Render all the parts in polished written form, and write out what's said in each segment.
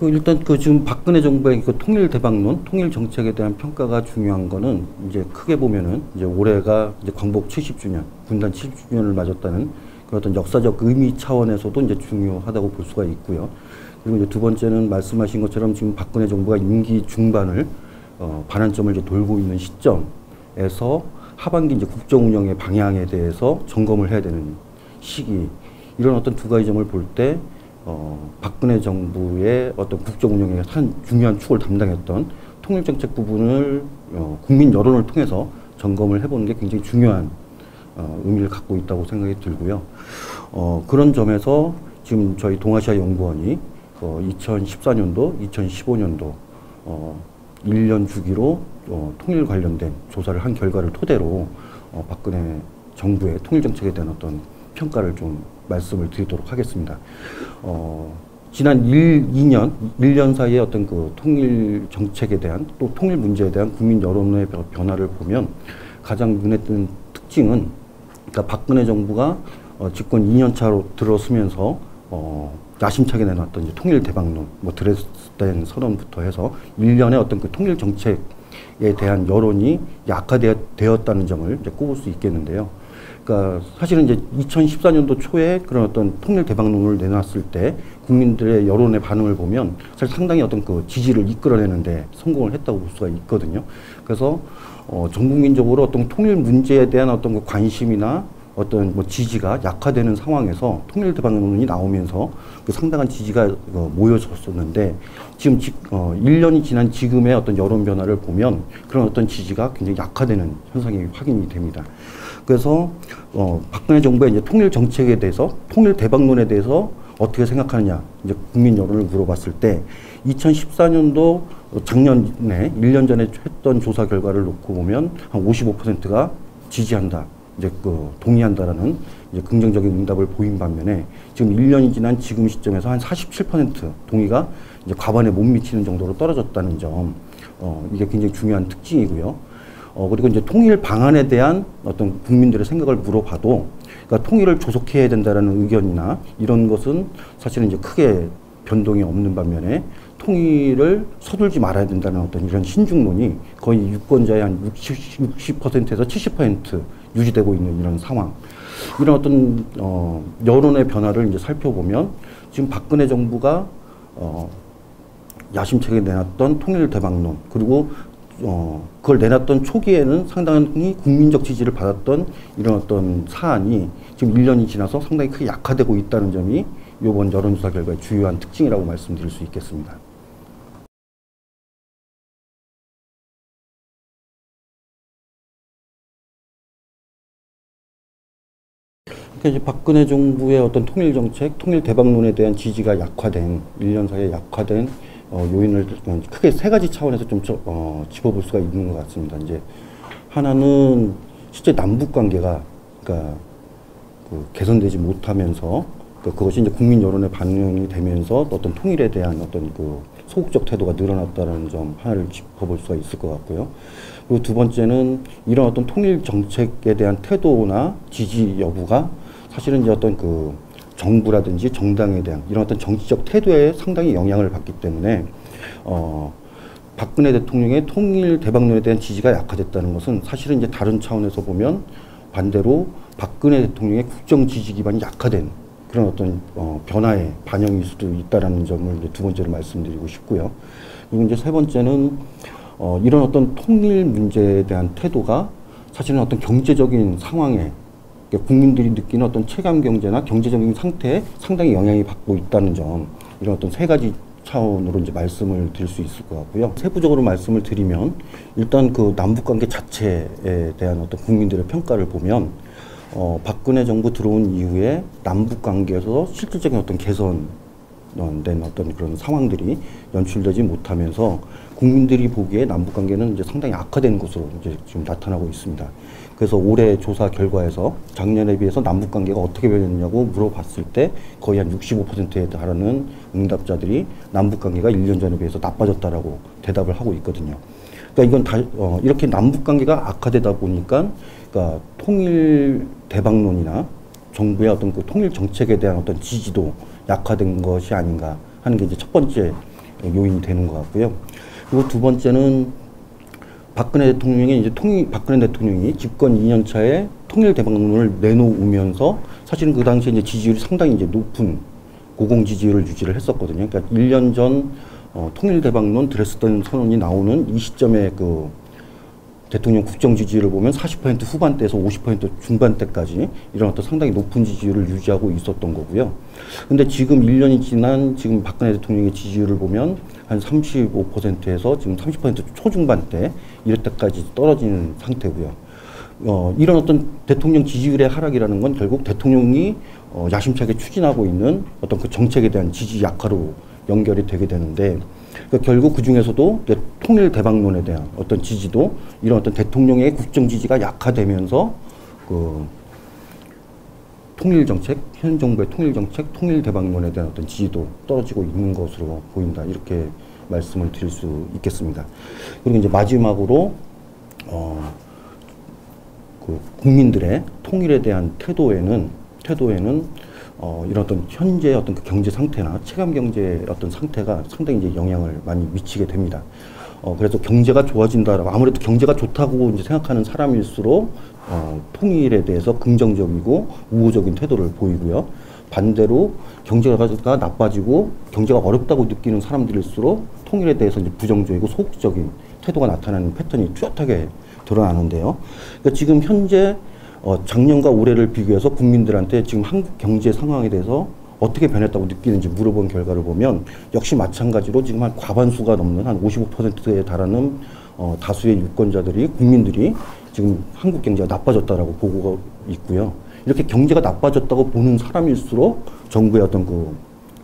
일단 지금 박근혜 정부의 통일 대박론, 통일 정책에 대한 평가가 중요한 거는 이제 크게 보면은 이제 올해가 이제 광복 70주년, 군단 70주년을 맞았다는 그런 어떤 역사적 의미 차원에서도 이제 중요하다고 볼 수가 있고요. 그리고 이제 두 번째는 말씀하신 것처럼 지금 박근혜 정부가 임기 중반을 반환점을 이제 돌고 있는 시점에서 하반기 이제 국정 운영의 방향에 대해서 점검을 해야 되는 시기. 이런 어떤 두 가지 점을 볼 때 박근혜 정부의 어떤 국정 운영의 한 중요한 축을 담당했던 통일 정책 부분을 국민 여론을 통해서 점검을 해보는 게 굉장히 중요한 의미를 갖고 있다고 생각이 들고요. 그런 점에서 지금 저희 동아시아 연구원이 2014년도, 2015년도 1년 주기로 통일 관련된 조사를 한 결과를 토대로 박근혜 정부의 통일 정책에 대한 어떤 평가를 좀 말씀을 드리도록 하겠습니다. 지난 1년 사이에 어떤 통일 정책에 대한 또 통일 문제에 대한 국민 여론의 변화를 보면 가장 눈에 띄는 특징은 그러니까 박근혜 정부가 집권 2년 차로 들어서면서 야심차게 내놨던 이제 통일 대박론, 드레스덴 선언부터 해서 1년의 어떤 통일 정책에 대한 여론이 약화되었다는 점을 이제 꼽을 수 있겠는데요. 그러니까 사실은 이제 2014년도 초에 그런 어떤 통일 대박론을 내놨을 때 국민들의 여론의 반응을 보면 사실 상당히 어떤 지지를 이끌어내는데 성공을 했다고 볼 수가 있거든요. 그래서 전 국민적으로 어떤 통일 문제에 대한 어떤 관심이나 어떤 지지가 약화되는 상황에서 통일 대박론이 나오면서 상당한 지지가 모여졌었는데 지금 1년이 지난 지금의 어떤 여론 변화를 보면 그런 어떤 지지가 굉장히 약화되는 현상이 확인이 됩니다. 그래서 박근혜 정부의 이제 통일 정책에 대해서 통일 대박론에 대해서 어떻게 생각하느냐 이제 국민 여론을 물어봤을 때 2014년도 작년에 1년 전에 했던 조사 결과를 놓고 보면 한 55%가 지지한다. 이제 동의한다라는 이제 긍정적인 응답을 보인 반면에 지금 1년이 지난 지금 시점에서 한 47% 동의가 이제 과반에 못 미치는 정도로 떨어졌다는 점, 이게 굉장히 중요한 특징이고요. 그리고 이제 통일 방안에 대한 어떤 국민들의 생각을 물어봐도, 그러니까 통일을 조속해야 된다라는 의견이나 이런 것은 사실은 이제 크게 변동이 없는 반면에 통일을 서둘지 말아야 된다는 어떤 이런 신중론이 거의 유권자의 한 60%에서 70% 유지되고 있는 이런 상황. 이런 어떤 여론의 변화를 이제 살펴보면 지금 박근혜 정부가 야심차게 내놨던 통일 대박론, 그리고 그걸 내놨던 초기에는 상당히 국민적 지지를 받았던 이런 어떤 사안이 지금 1년이 지나서 상당히 크게 약화되고 있다는 점이 이번 여론조사 결과의 주요한 특징이라고 말씀드릴 수 있겠습니다. 그러니까 이제 박근혜 정부의 어떤 통일 정책, 통일 대박론에 대한 지지가 약화된 1년 사이에 약화된 요인을 크게 세 가지 차원에서 좀 짚어볼 수가 있는 것 같습니다. 이제 하나는 실제 남북 관계가 그러니까 개선되지 못하면서 그것이 이제 국민 여론에 반영이 되면서 어떤 통일에 대한 어떤 소극적 태도가 늘어났다는 점 하나를 짚어볼 수가 있을 것 같고요. 그리고 두 번째는 이런 어떤 통일 정책에 대한 태도나 지지 여부가 사실은 이제 어떤 정부라든지 정당에 대한 이런 어떤 정치적 태도에 상당히 영향을 받기 때문에 박근혜 대통령의 통일 대박론에 대한 지지가 약화됐다는 것은 사실은 이제 다른 차원에서 보면 반대로 박근혜 대통령의 국정 지지 기반이 약화된 그런 어떤 변화의 반영일 수도 있다라는 점을 이제 두 번째로 말씀드리고 싶고요. 그리고 이제 세 번째는 이런 어떤 통일 문제에 대한 태도가 사실은 어떤 경제적인 상황에 국민들이 느끼는 어떤 체감 경제나 경제적인 상태에 상당히 영향이 받고 있다는 점, 이런 어떤 세 가지 차원으로 이제 말씀을 드릴 수 있을 것 같고요. 세부적으로 말씀을 드리면 일단 남북 관계 자체에 대한 어떤 국민들의 평가를 보면 박근혜 정부 들어온 이후에 남북 관계에서 실질적인 어떤 개선된 어떤 그런 상황들이 연출되지 못하면서 국민들이 보기에 남북 관계는 이제 상당히 악화된 것으로 이제 지금 나타나고 있습니다. 그래서 올해 조사 결과에서 작년에 비해서 남북 관계가 어떻게 변했냐고 물어봤을 때 거의 한 65%에 달하는 응답자들이 남북 관계가 1년 전에 비해서 나빠졌다라고 대답을 하고 있거든요. 그러니까 이건 이렇게 남북 관계가 악화되다 보니까 그러니까 통일 대박론이나 정부의 어떤 통일 정책에 대한 어떤 지지도 약화된 것이 아닌가 하는 게 이제 첫 번째 요인이 되는 것 같고요. 그리고 두 번째는 박근혜 대통령이 집권 2년 차에 통일 대박론을 내놓으면서 사실은 그 당시에 이제 지지율이 상당히 이제 높은 고공 지지율을 유지를 했었거든요. 그러니까 1년 전 통일 대박론 드레스덴 선언이 나오는 이 시점에 그 대통령 국정 지지율을 보면 40% 후반대에서 50% 중반대까지 이런 어떤 상당히 높은 지지율을 유지하고 있었던 거고요. 근데 지금 1년이 지난 지금 박근혜 대통령의 지지율을 보면 한 35%에서 지금 30% 초중반대 이럴 때까지 떨어지는 상태고요. 이런 어떤 대통령 지지율의 하락이라는 건 결국 대통령이 야심차게 추진하고 있는 어떤 그 정책에 대한 지지 약화로 연결이 되게 되는데, 그러니까 결국 그 중에서도 통일 대박론에 대한 어떤 지지도 이런 어떤 대통령의 국정 지지가 약화되면서 그 통일 정책, 현 정부의 통일 정책, 통일 대박론에 대한 어떤 지지도 떨어지고 있는 것으로 보인다. 이렇게 말씀을 드릴 수 있겠습니다. 그리고 이제 마지막으로 그 국민들의 통일에 대한 태도에는 이런 어떤 현재 어떤 그 경제 상태나 체감 경제의 어떤 상태가 상당히 이제 영향을 많이 미치게 됩니다. 그래서 경제가 좋아진다라고 아무래도 경제가 좋다고 이제 생각하는 사람일수록 통일에 대해서 긍정적이고 우호적인 태도를 보이고요. 반대로 경제가 나빠지고 경제가 어렵다고 느끼는 사람들일수록 통일에 대해서 이제 부정적이고 소극적인 태도가 나타나는 패턴이 뚜렷하게 드러나는데요. 그러니까 지금 현재 작년과 올해를 비교해서 국민들한테 지금 한국 경제 상황에 대해서 어떻게 변했다고 느끼는지 물어본 결과를 보면 역시 마찬가지로 지금 한 과반수가 넘는 한 55%에 달하는 다수의 유권자들이 국민들이 지금 한국 경제가 나빠졌다라고 보고 있고요. 이렇게 경제가 나빠졌다고 보는 사람일수록 정부의 어떤 그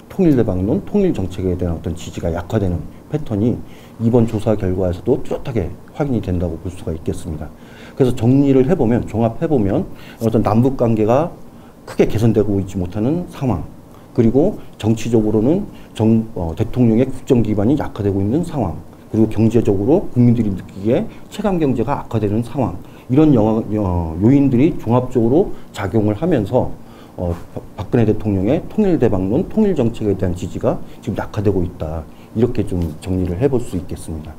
통일 대박론, 통일 정책에 대한 어떤 지지가 약화되는 패턴이 이번 조사 결과에서도 뚜렷하게 확인이 된다고 볼 수가 있겠습니다. 그래서 정리를 해보면, 종합해보면 어떤 남북 관계가 크게 개선되고 있지 못하는 상황, 그리고 정치적으로는 대통령의 국정 기반이 약화되고 있는 상황, 그리고 경제적으로 국민들이 느끼기에 체감 경제가 악화되는 상황, 이런 요인들이 종합적으로 작용을 하면서 박근혜 대통령의 통일 대박론, 통일 정책에 대한 지지가 지금 약화되고 있다. 이렇게 좀 정리를 해볼 수 있겠습니다.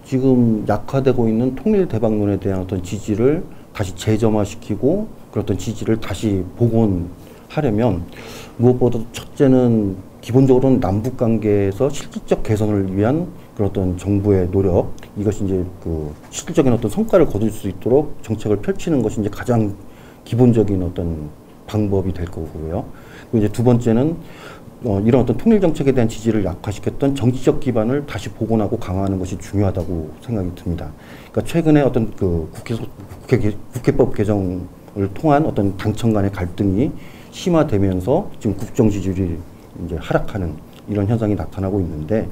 지금 약화되고 있는 통일 대박론에 대한 어떤 지지를 다시 재점화시키고 그런 어떤 지지를 다시 복원하려면 무엇보다 첫째는 기본적으로는 남북 관계에서 실질적 개선을 위한 그런 어떤 정부의 노력, 이것이 이제 그 실질적인 어떤 성과를 거둘 수 있도록 정책을 펼치는 것이 이제 가장 기본적인 어떤 방법이 될 거고요. 그리고 이제 두 번째는 이런 어떤 통일 정책에 대한 지지를 약화시켰던 정치적 기반을 다시 복원하고 강화하는 것이 중요하다고 생각이 듭니다. 그러니까 최근에 어떤 그 국회법 개정을 통한 어떤 당청 간의 갈등이 심화되면서 지금 국정 지지율이 이제 하락하는 이런 현상이 나타나고 있는데,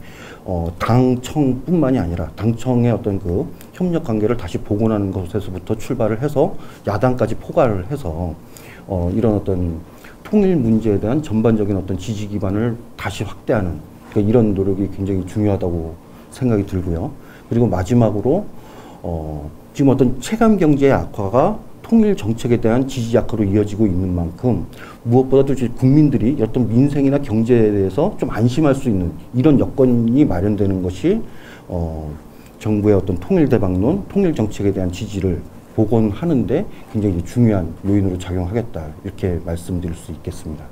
당청뿐만이 아니라 당청의 어떤 그 협력 관계를 다시 복원하는 것에서부터 출발을 해서 야당까지 포괄을 해서 이런 어떤 통일 문제에 대한 전반적인 어떤 지지 기반을 다시 확대하는 이런 노력이 굉장히 중요하다고 생각이 들고요. 그리고 마지막으로 지금 어떤 체감 경제의 악화가 통일 정책에 대한 지지 약화로 이어지고 있는 만큼 무엇보다도 국민들이 어떤 민생이나 경제에 대해서 좀 안심할 수 있는 이런 여건이 마련되는 것이 정부의 어떤 통일 대박론, 통일 정책에 대한 지지를 복원하는데 굉장히 중요한 요인으로 작용하겠다, 이렇게 말씀드릴 수 있겠습니다.